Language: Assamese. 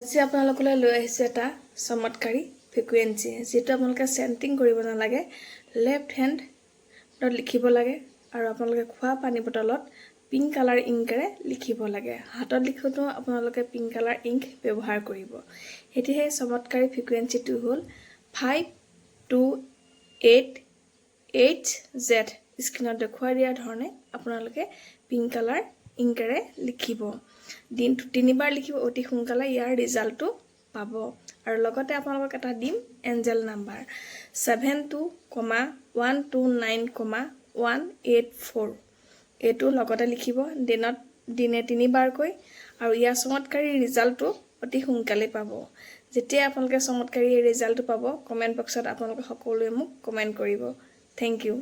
আজি আপোনালোকলৈ লৈ আহিছে এটা চমৎকাৰী ফ্ৰিকুৱেন্সি যেটো আপোনালোকে চেন্টিং কৰিব নালাগে লেফট হেণ্ডত লিখিব লাগে আৰু আপোনালোকে খোৱা পানী বটলত পিংক কালাৰ ইংকেৰে লিখিব লাগে হাতত লিখোতো আপোনালোকে পিংক কালাৰ ইংক ব্যৱহাৰ কৰিব এতিহে চমৎকাৰী ফ্ৰিকুৱেন্সিটো হ'ল 5288Z স্ক্ৰিনত দেখুৱাই দিয়া ধৰণে আপোনালোকে পিংক কালাৰ ইংকেৰে লিখিব দিনটো তিনিবাৰ লিখিব অতি সোনকালে ইয়াৰ ৰিজাল্টটো পাব আৰু লগতে আপোনালোকক এটা দিম এঞ্জেল নাম্বাৰ 72,129,184 এটো লগতে লিখিব দিনে তিনিবাৰকৈ আৰু ইয়াৰ চমৎকাৰী ৰিজাল্টটো অতি সোনকালে পাব যেতিয়া আপোনালোকে চমৎকাৰী ৰিজাল্টটো পাব কমেন্ট বক্সত আপোনালোকে সকলোৱে মোক কমেন্ট কৰিব থ্যাংক ইউ